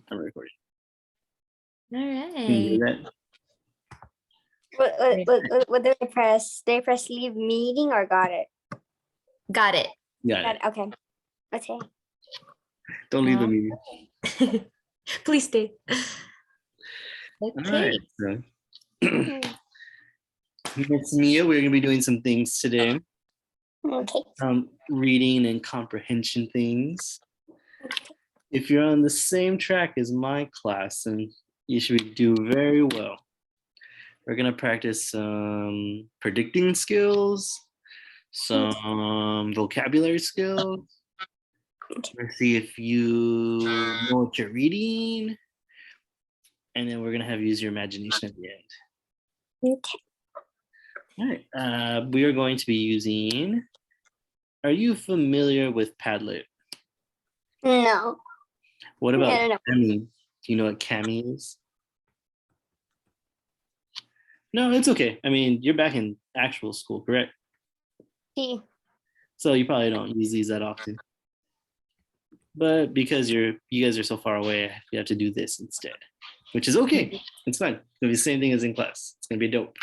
I'm recording. All Can you do right. that? What did I press? Did I press leave meeting or got it? Got it. Got Got it. it. Okay. Okay. Don't leave the Well. meeting. Please stay. All Okay. right. So. Miss Mia, we're gonna be doing some things today. Okay. Reading and comprehension things. If you're on the same track as my class, then you should do very well. We're gonna practice some predicting skills, some vocabulary skills. Let's see if you know what you're reading, and then we're gonna have you use your imagination at the end. Okay. All right. We are going to be using. Are you familiar with Padlet? No. What about I don't know. Kami? Do you know what Kami is? No, it's okay. I mean, you're back in actual school, correct? See. So you probably don't use these that often. But because you guys are so far away, you have to do this instead, which is okay. It's fine. It's gonna be the same thing as in class. It's gonna be dope.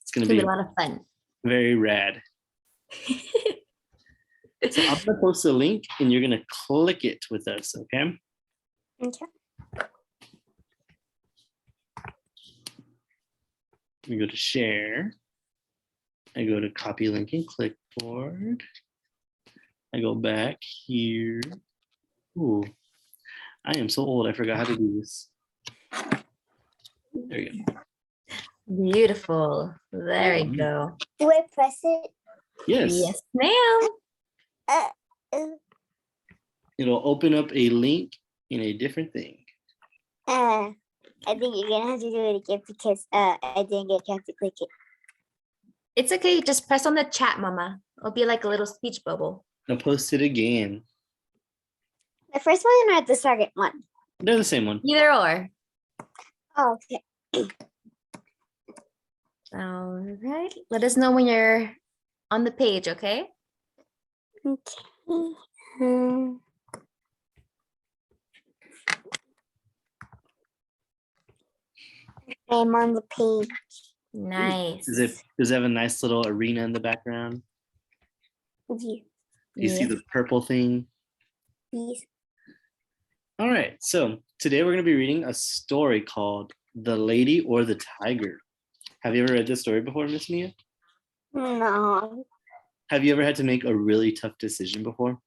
It's gonna be a lot of fun. very rad. So I'm gonna post a link and you're gonna click it with us, okay? Okay. We go to share. I go to copy link and clipboard. I go back here. Ooh, I am so old. I forgot how to do this. There you go. Beautiful. There you go. Do I press it? Yes. Yes, ma'am. It'll open up a link in a different thing. I think you're gonna have to do it again because I didn't get a chance to click it. It's okay. Just press on the chat, Mama. It'll be like a little speech bubble. I'll post it again. The first one or the second one? They're the same one. Either or. Oh, okay. All right. Let us know when you're on the page, okay? Okay. I'm on the page. Nice. Does it have a nice little arena in the background? Yeah. Do you see the purple thing? Yes. All right. So today we're going to be reading a story called The Lady or the Tiger. Have you ever read this story before, Miss Mia? No. Have you ever had to make a really tough decision before?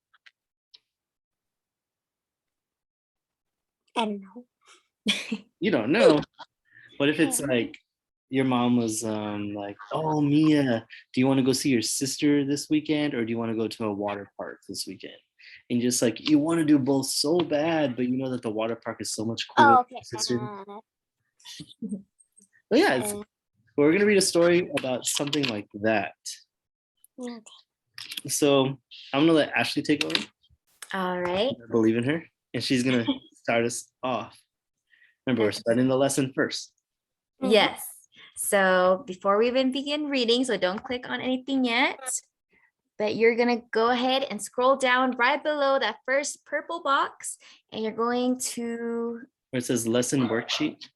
I don't know. You don't know. What if it's like your mom was like, oh, Mia, do you want to go see your sister this weekend or do you want to go to a water park this weekend? And just like, you want to do both so bad, but you know that the water park is so much cooler. Oh, okay. But yeah, we're going to read a story about something like that. Okay. So I'm going to let Ashley take over. All right. I believe in her. And she's going to start us off. Remember, we're starting the lesson first. Yes. So before we even begin reading, so don't click on anything yet, but you're going to go ahead and scroll down right below that first purple box and you're going to... Where it says lesson worksheet.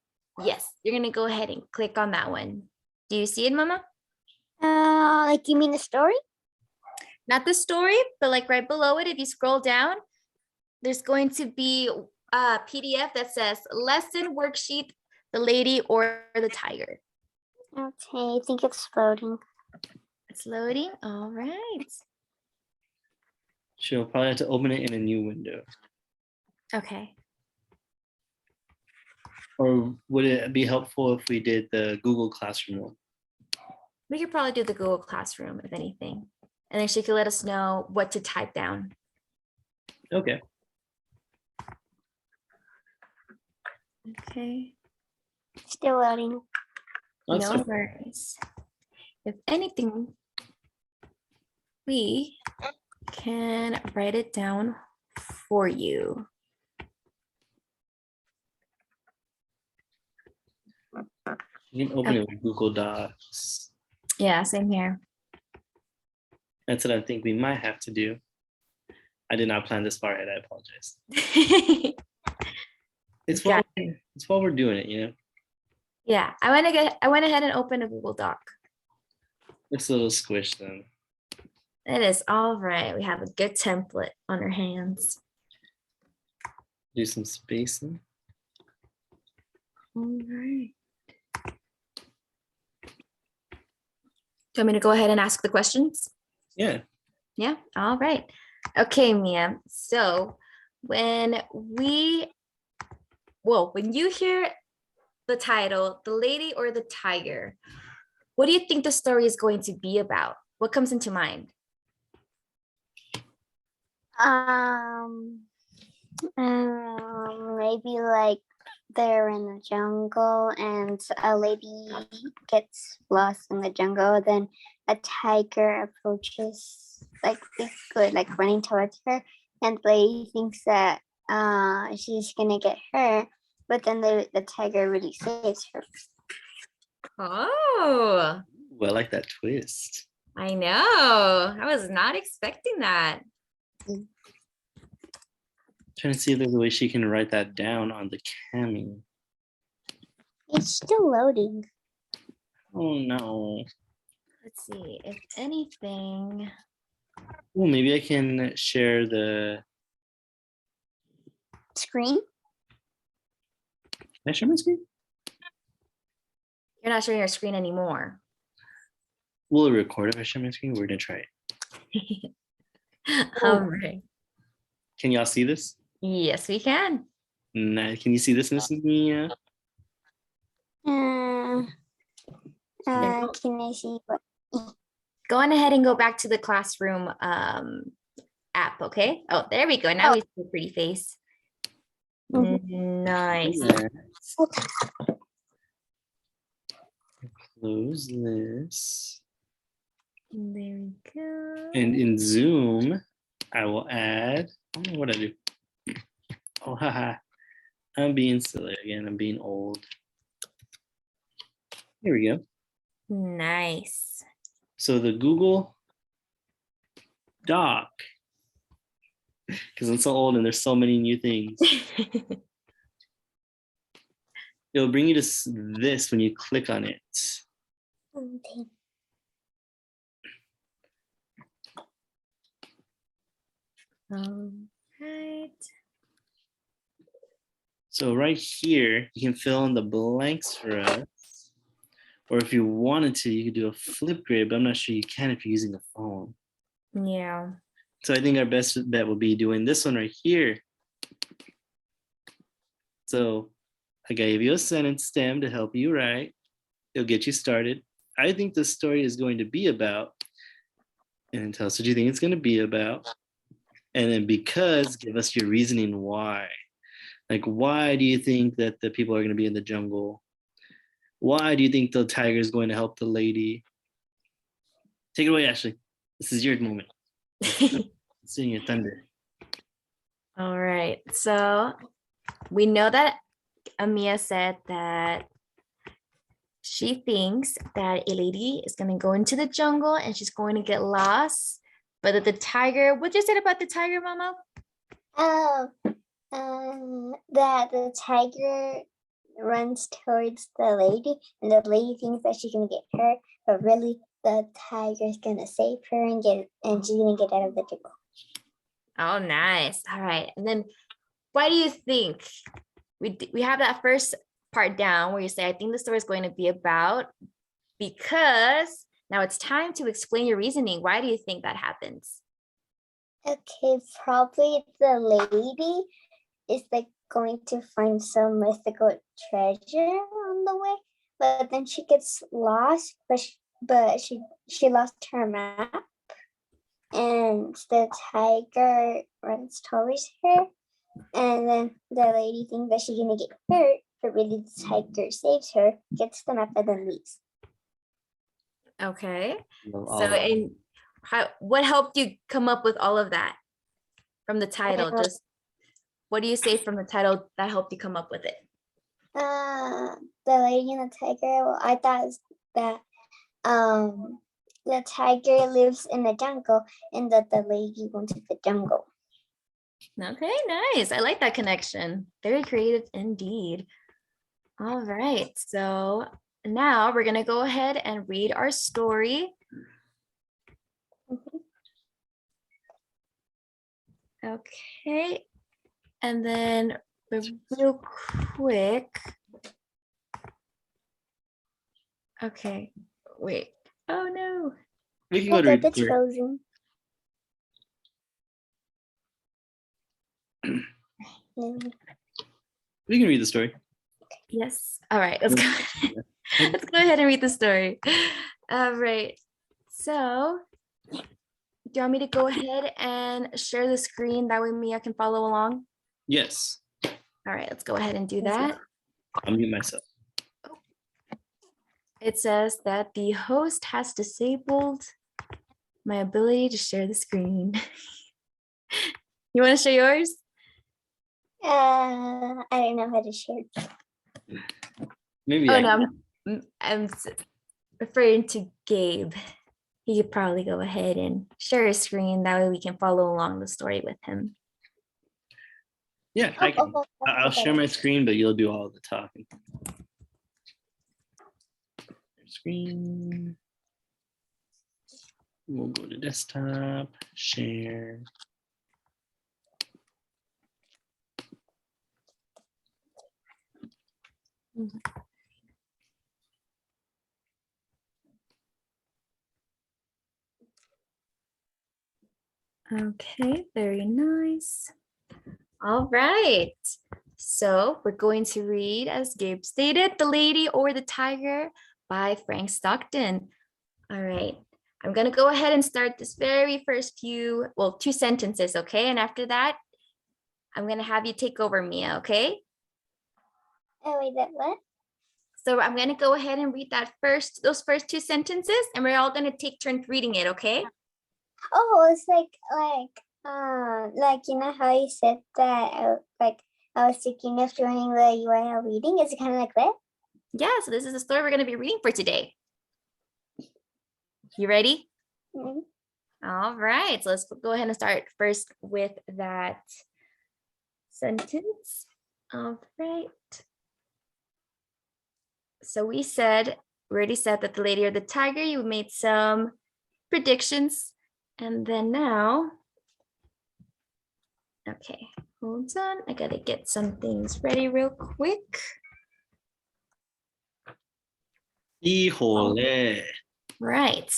Yes, you're going to go ahead and click on that one. Do you see it, Mama? Like you mean the story? Not the story, but like right below it, if you scroll down, there's going to be a PDF that says lesson worksheet, the lady or the tiger. Okay, I think it's loading. It's loading. All right. She'll probably have to open it in a new window. Okay. Or would it be helpful if we did the Google Classroom one? We could probably do the Google Classroom, if anything. And then she could let us know what to type down. Okay. Okay. Still loading. No worries. If anything, we can write it down for you. You can open it with Google Docs. Yeah, same here. That's what I think we might have to do. I did not plan this far ahead. I apologize. It's Got while we're doing it, you know. Yeah, I went ahead and opened a Google Doc. Looks a little squished then. It is all right. We have a good template on our hands. Do some spacing. All right. Do you want me to go ahead and ask the questions? Yeah. Yeah, all right. Okay, Mia. So when you hear the title, The Lady or the Tiger, what do you think the story is going to be about? What comes into mind? Maybe like they're in the jungle and a lady gets lost in the jungle. Then a tiger approaches, like basically like running towards her, and the lady thinks that she's gonna get her, but then the tiger really saves her. Oh, Ooh, I like that twist. I know. I was not expecting that. Trying to see if there's a way she can write that down on the Cami. It's still loading. Oh no. Let's see. If anything, Well, maybe I can share the. Screen? Can I share my screen? you're not sharing your screen anymore. Will it record if I share my screen? We're gonna try it. All right. Can y'all see this? Yes, we can. Nice. Can you see this, Mrs. Mia? Can I see what? Go on ahead and go back to the classroom app, okay? Oh, there we go. Now we see a pretty face. Nice. Let's close this. There we go. And in Zoom, I will add. What I do? Oh, haha. I'm being silly again. I'm being old. Here we go. Nice. So the Google Doc, because I'm so old and there's so many new things. It'll bring you to this when you click on it. Okay. All right. So right here, you can fill in the blanks for us. Or if you wanted to, you could do a flip grid, but I'm not sure you can if you're using a phone. Yeah. So I think our best bet would be doing this one right here. So I gave you a sentence stem to help you write. It'll get you started. I think the story is going to be about, and tell us what you think it's going to be about. And then because, give us your reasoning why. Like, why do you think that the people are going to be in the jungle? Why do you think the tiger is going to help the lady? Take it away, Ashley. This is your moment. Seeing your thunder. All right. So we know that Amia said that she thinks that a lady is going to go into the jungle and she's going to get lost. But that the tiger, what you said about the tiger, Mama? That the tiger runs towards the lady, and the lady thinks that she's gonna get hurt, but really the tiger's gonna save her and she's gonna get out of the jungle. Oh, nice. All right. And then why do you think we have that first part down where you say, I think the story is going to be about, because now it's time to explain your reasoning. Why do you think that happens? Okay, probably the lady is like going to find some mythical treasure on the way, but then she gets lost, but she lost her map, and the tiger runs towards her, and then the lady thinks that she's gonna get hurt, but really the tiger saves her, gets the map, and then leaves. Okay. Love all So, of it. and what helped you come up with all of that from the title? Just what do you say from the title that helped you come up with it? The lady and the tiger. Well, I thought that the tiger lives in the jungle and that the lady went to the jungle. Okay, nice. I like that connection. Very creative indeed. All right, so now we're gonna go ahead and read our story. Okay, and then real quick. Okay, wait. Oh no. We can go Oh, to the read the bit's story. frozen. We can read the story. Yes. All right, let's go. Let's go ahead and read the story. All right. So, do you want me to go ahead and share the screen? That way Mia can follow along. Yes, All right, let's go ahead and do that. I'll mute myself. It says that the host has disabled my ability to share the screen. You want to share yours? I don't know how to share. Maybe Oh I no, can. I'm referring to Gabe. He could probably go ahead and share his screen. That way we can follow along the story with him. Yeah, I can. I'll share my screen, but you'll do all the talking. Screen. We'll go to desktop, share. Okay, very nice. All right. So we're going to read, as Gabe stated, The Lady or the Tiger by Frank Stockton. All right. I'm going to go ahead and start this very first two sentences, okay? And after that, I'm going to have you take over, Mia, okay? Oh, wait, that what? So I'm going to go ahead and read those first two sentences, and we're all going to take turns reading it, okay? Oh, it's like you know how you said that I was thinking of doing the URL reading. Is it kind of like that? Yeah, so this is the story we're going to be reading for today. You ready? Mhm. All right, so let's go ahead and start first with that sentence. All right. So we already said that The Lady or the Tiger, you made some predictions. And then now, okay, hold on. I gotta get some things ready real quick. Híjole. Right.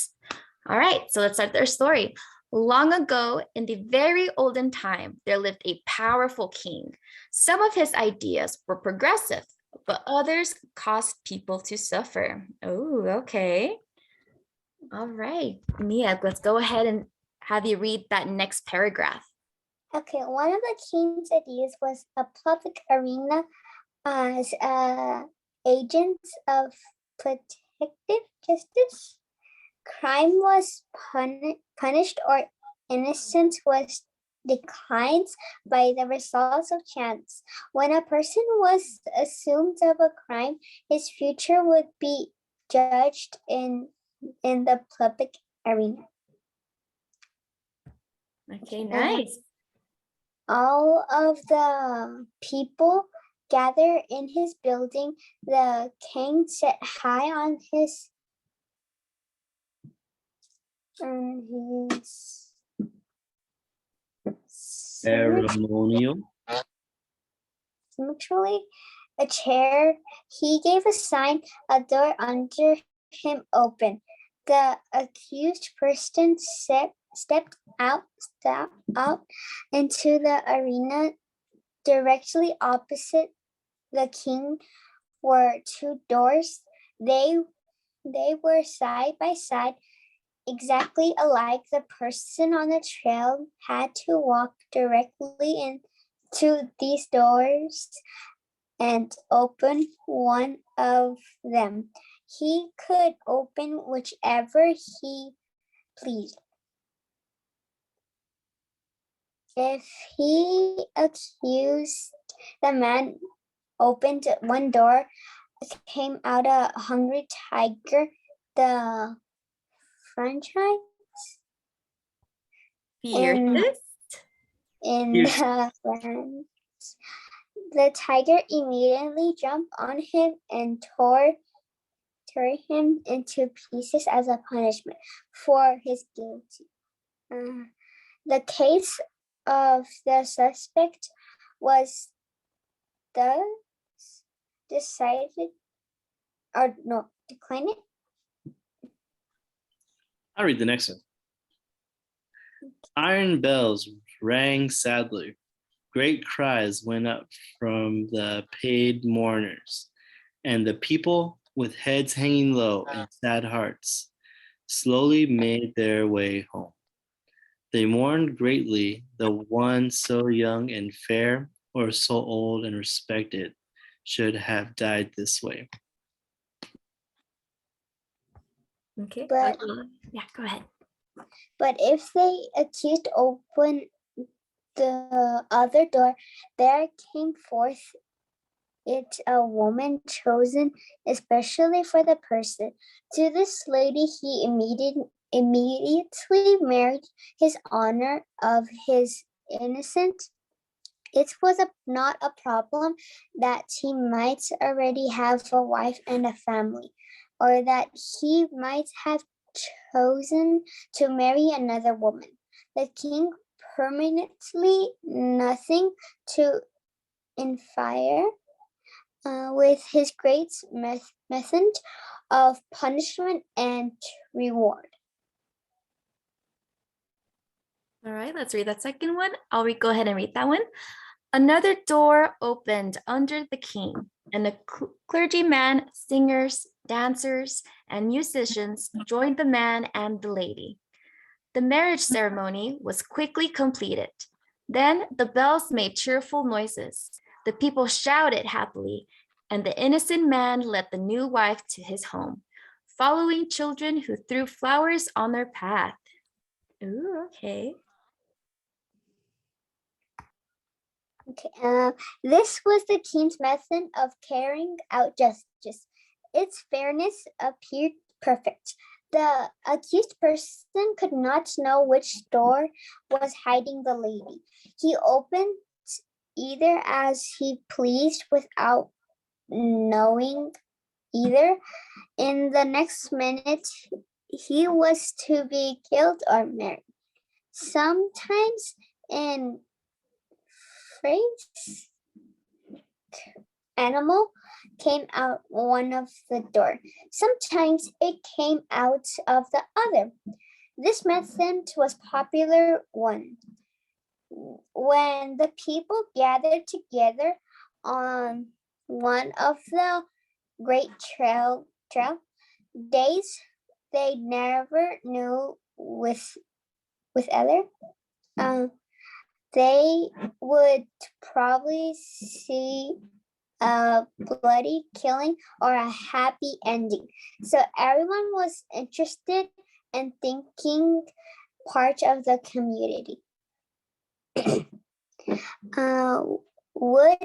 All right, so let's start their story. Long ago, in the very olden time, there lived a powerful king. Some of his ideas were progressive, but others caused people to suffer. Oh, okay. All right, Mia, let's go ahead and have you read that next paragraph. Okay, one of the king's ideas was a public arena as agents of protective justice. Crime was punished or innocence was declined by the results of chance. When a person was assumed of a crime, his future would be judged in the public arena. Okay, nice. All of the people gather in his building. The king sat high on his Ceremonial. symmetrically a chair. He gave a sign, a door under him open. The accused person stepped out into the arena. Directly opposite the king were two doors. They were side by side, exactly alike. The person on the trail had to walk directly into these doors and open one of them. He could open whichever he pleased. If he accused the man opened one door, came out a hungry tiger. The franchise Fiercest. in Here's- the land. The tiger immediately jumped on him and tore him into pieces as a punishment for his guilty. The case of the suspect was thus decided, or no, declined. I'll read the next one. Iron bells rang sadly. Great cries went up from the paid mourners, and the people, with heads hanging low and sad hearts, slowly made their way home. They mourned greatly the one so young and fair, or so old and respected, should have died this way. Okay. But- Yeah, go ahead. But if the accused opened the other door, there came forth it a woman chosen especially for the person. To this lady he immediately married his honor of his innocence. It was not a problem that he might already have a wife and a family, or that he might have chosen to marry another woman. The king permanently nothing to interfere with his great method of punishment and reward. All right, let's read that second one. Go ahead and read that one. Another door opened under the king, and the clergyman, singers, dancers, and musicians joined the man and the lady. The marriage ceremony was quickly completed. Then the bells made cheerful noises. The people shouted happily, and the innocent man led the new wife to his home, following children who threw flowers on their path. Ooh, okay. Okay, this was the king's method of carrying out justice. Its fairness appeared perfect. The accused person could not know which door was hiding the lady. He opened either as he pleased without knowing either. In the next minute, he was to be killed or married. Sometimes in phrase, animal came out one of the door. Sometimes it came out of the other. This method was popular one. When the people gathered together on one of the great trail days, they never knew with other. They would probably see a bloody killing or a happy ending. So everyone was interested and thinking part of the community. Would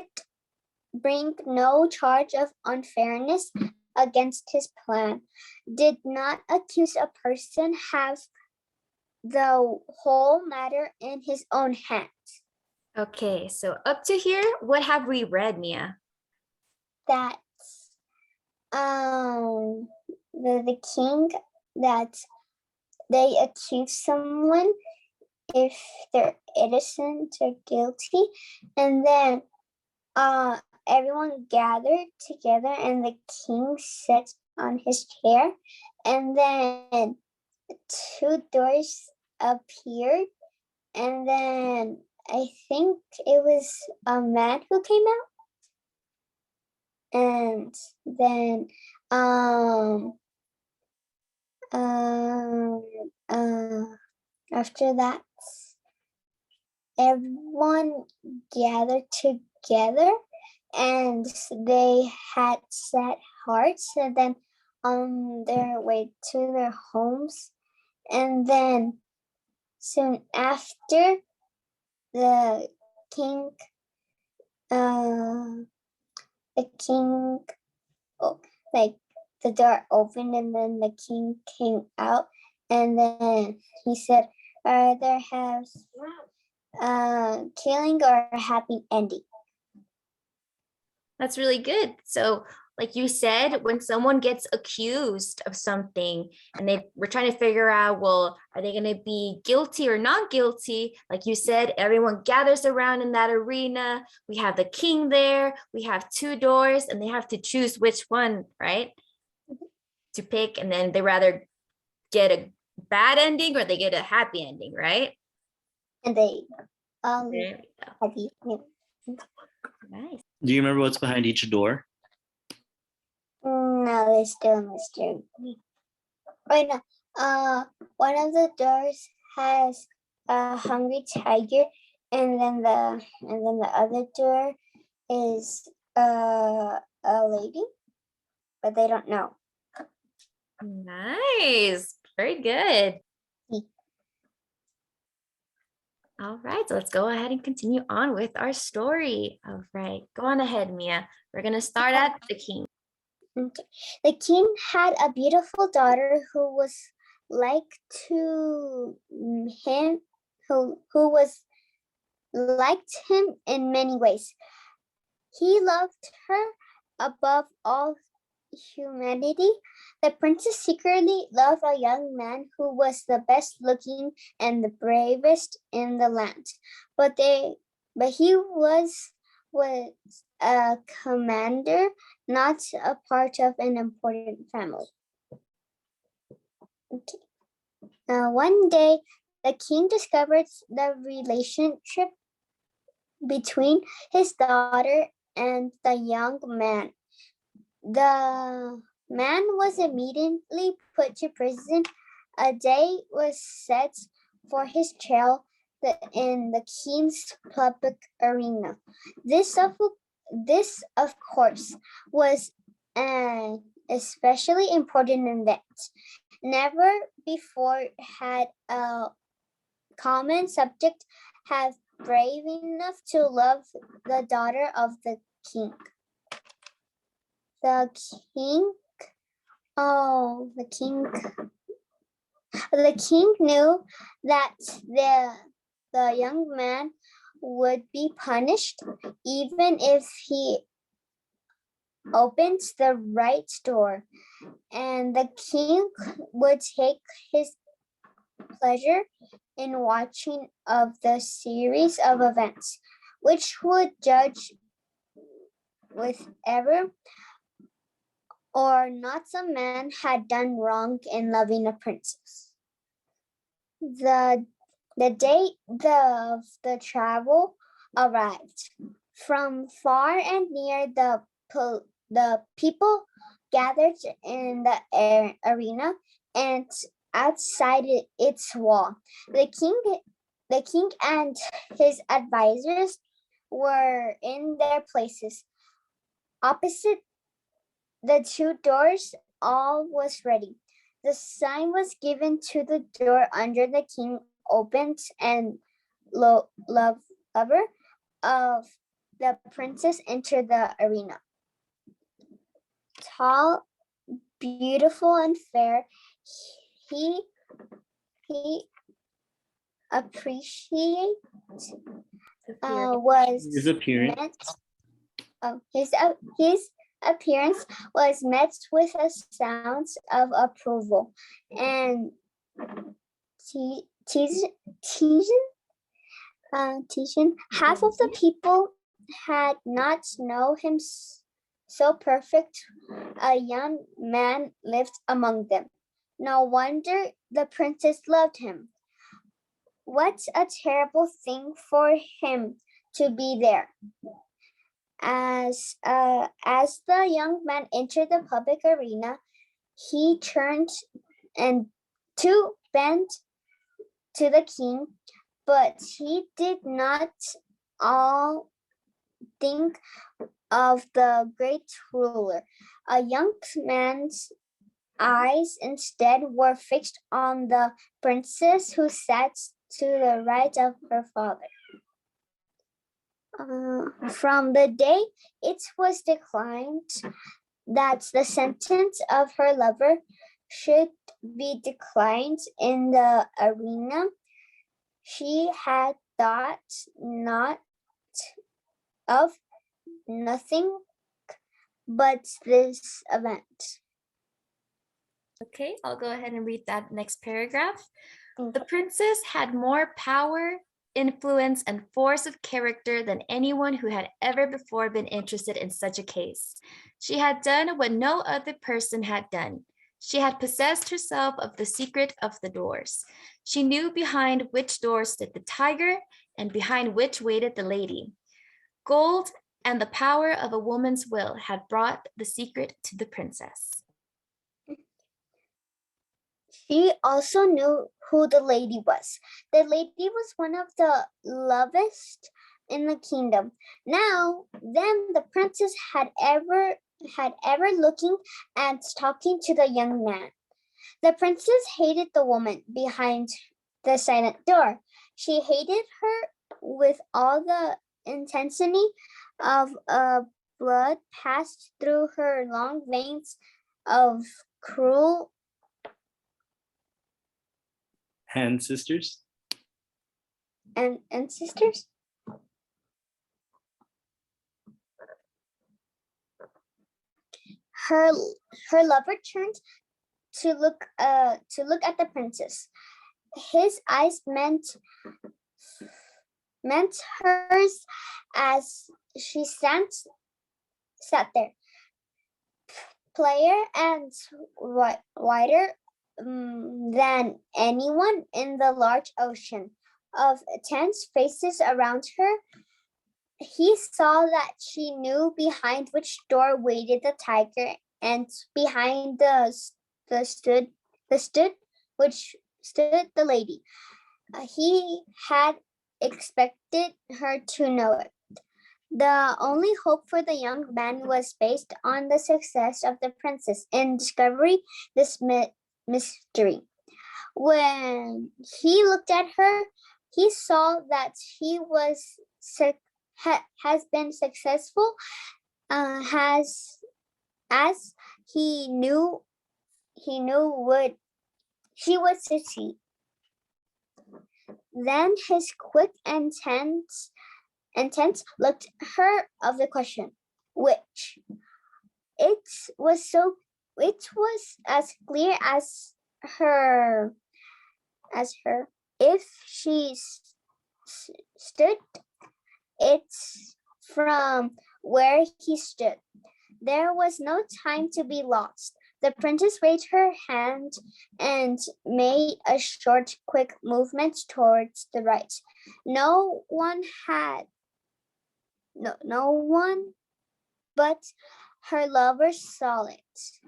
bring no charge of unfairness against his plan. Did not accuse a person have the whole matter in his own hands. Okay, so up to here, what have we read, Mia? That the king, that they accuse someone if they're innocent or guilty, and then everyone gathered together and the king sat on his chair, and then two doors appeared, and then I think it was a man who came out, and then after that everyone gathered together and they had sad hearts, and then on their way to their homes, and then soon after the king like the door opened and then the king came out, and then he said, there has killing or happy ending. That's really good. So, like you said, when someone gets accused of something and we're trying to figure out, well, are they going to be guilty or not guilty? Like you said, everyone gathers around in that arena. We have the king there. We have two doors, and they have to choose which one, right? To pick, and then they rather get a bad ending or they get a happy ending, right? And they There we go. happy. Nice. Do you remember what's behind each door? No, it's still a mystery. Wait, no. One of the doors has a hungry tiger, and then the other door is a lady, but they don't know. Nice. Very good. All right, so let's go ahead and continue on with our story. All right, go on ahead, Mia. We're gonna start at the king. Okay. The king had a beautiful daughter who was like to him, who was liked him in many ways. He loved her above all humanity. The princess secretly loved a young man who was the best looking and the bravest in the land. But he was a commander, not a part of an important family. Okay. One day, the king discovered the relationship between his daughter and the young man. The man was immediately put to prison. A day was set for his trial in the king's public arena. This, of course, was an especially important event. Never before had a common subject have brave enough to love the daughter of the king. The king knew that the young man would be punished even if he opened the right door, and the king would take his pleasure in watching of the series of events, which would judge whether or not some man had done wrong in loving a princess. The day of the travel arrived. From far and near, the people gathered in the arena and outside its wall. The king and his advisors were in their places. Opposite the two doors, all was ready. The sign was given to the door under the king opened, and lover of the princess entered the arena. Tall, beautiful, and fair, he appreciate was His appearance. His appearance was met with a sound of approval and teasing. Half of the people had not known him so perfect. A young man lived among them. No wonder the princess loved him. What a terrible thing for him to be there. As the young man entered the public arena, he turned and to bend to the king, but he did not all think of the great ruler. A young man's eyes instead were fixed on the princess who sat to the right of her father. From the day it was declined that the sentence of her lover should be declined in the arena, she had thought not of nothing but this event. Okay, I'll go ahead and read that next paragraph. The Okay. princess had more power, influence, and force of character than anyone who had ever before been interested in such a case. She had done what no other person had done. She had possessed herself of the secret of the doors. She knew behind which door stood the tiger and behind which waited the lady. Gold and the power of a woman's will had brought the secret to the princess. She also knew who the lady was. The lady was one of the lovest in the kingdom. Now, then the princess had ever looking and talking to the young man. The princess hated the woman behind the silent door. She hated her with all the intensity of blood passed through her long veins of cruel Ancestors. and sisters. Her lover turned to look at the princess. His eyes meant hers as she sat there, player and wider than anyone in the large ocean of tense faces around her. He saw that she knew behind which door waited the tiger, and behind which stood the lady. He had expected her to know it. The only hope for the young man was based on the success of the princess in discovering this mystery. When he looked at her, he saw that he has been successful, as he knew she would succeed. Then his quick and intense looked her of the question, which it was as clear as her if she stood it's from where he stood. There was no time to be lost. The princess raised her hand and made a short, quick movement towards the right. No one but her lover saw it.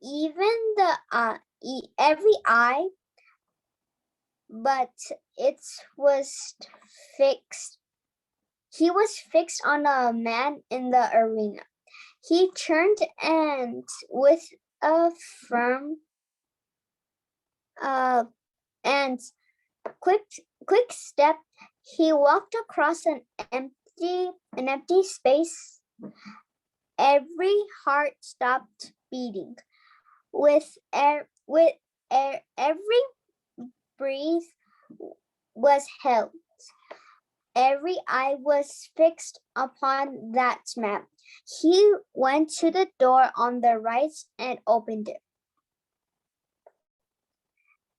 Even every eye, but it was fixed. He was fixed on a man in the arena. He turned and with a firm and quick step, he walked across an empty space. Every heart stopped beating. With every breath was held. Every eye was fixed upon that man. He went to the door on the right and opened it.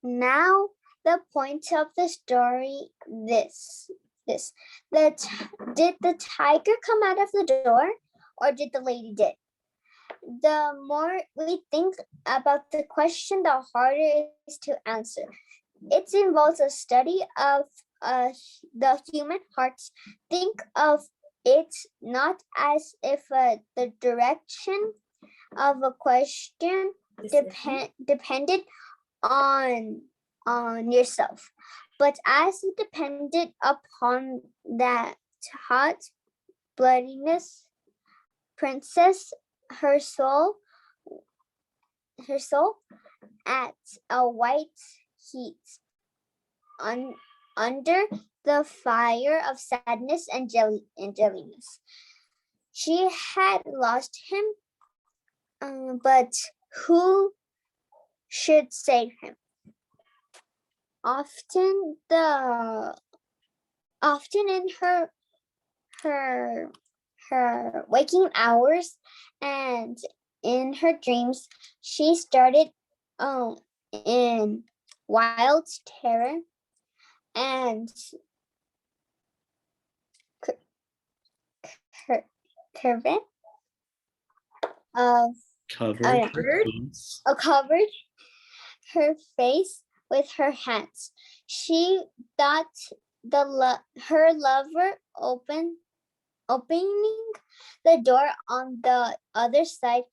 Now the point of the story this. Did the tiger come out of the door, or did the lady did? The more we think about the question, the harder it is to answer. It involves a study of the human hearts. Think of it not as if the direction of a question depended on yourself, but as it depended upon that hot bloodiness princess, her soul at a white heat under the fire of sadness and jelliness. She had lost him, but who should save him? Often the often in her waking hours and in her dreams, she started in wild terror and curving of Covered yeah. her face. covered her face with her hands. She thought her lover opening the door on the other side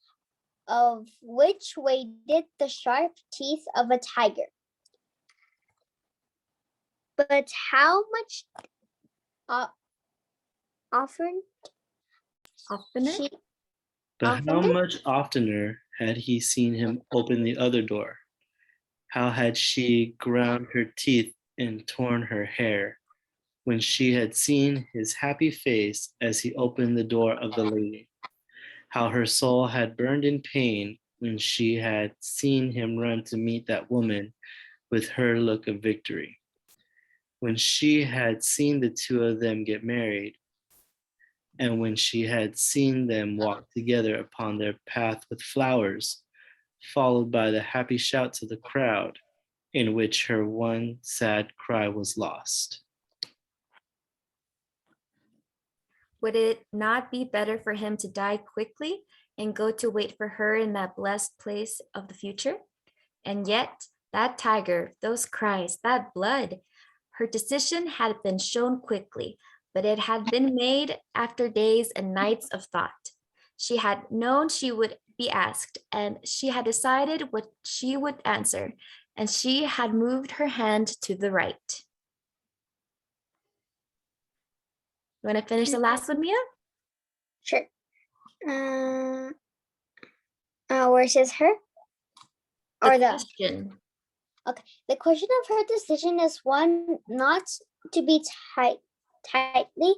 of which waited the sharp teeth of a tiger. But how much often Oftener? she But how oftener? much oftener had he seen him open the other door? How had she ground her teeth and torn her hair when she had seen his happy face as he opened the door of the lady? How her soul had burned in pain when she had seen him run to meet that woman with her look of victory. When she had seen the two of them get married, and when she had seen them walk together upon their path with flowers, followed by the happy shouts of the crowd, in which her one sad cry was lost. Would it not be better for him to die quickly and go to wait for her in that blessed place of the future? And yet, that tiger, those cries, that blood, her decision had been shown quickly, but it had been made after days and nights of thought. She had known she would be asked, and she had decided what she would answer, and she had moved her hand to the right. You want to finish the last one, Mia? Sure. Where says her? Or the question. the question of her decision is one not to be tightly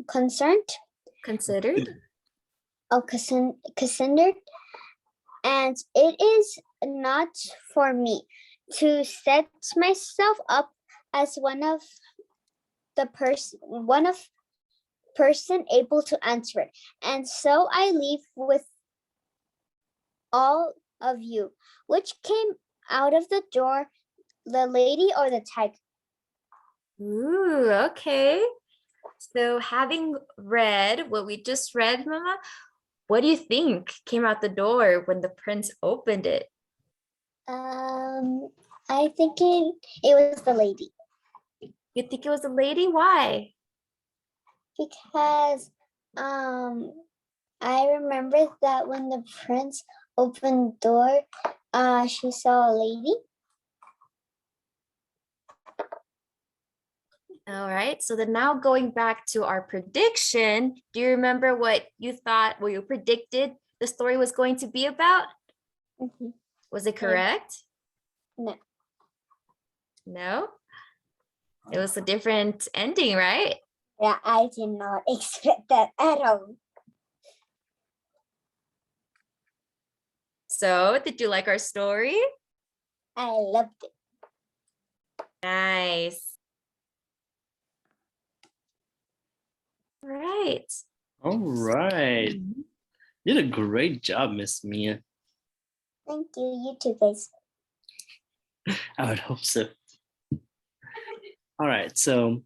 concerned. Considered. Considered, and it is not for me to set myself up as one of person able to answer it, and so I leave with all of you. Which came out of the door, the lady or the tiger? Ooh, okay. So having read what we just read, Mama, what do you think came out the door when the prince opened it? I think it was the lady. You think it was a lady? Why? Because I remember that when the prince opened the door, she saw a lady. All right. So then now going back to our prediction, do you remember what you thought, what you predicted the story was going to be about? Mm-hmm. Was it correct? No. No? It was a different ending, right? Yeah, I did not expect that at all. So did you like our story? I loved it. Nice. All right. All right. You did a great job, Miss Mia. Thank you. You too, guys. I would hope so. All right, so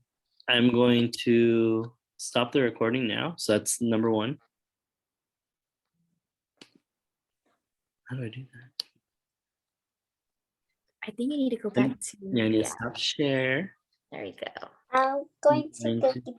I'm going to stop the recording now. So that's number one. How do I do that? I think I need to go back to Yeah, I need to stop share. There you go. I'm going to Thank go you. get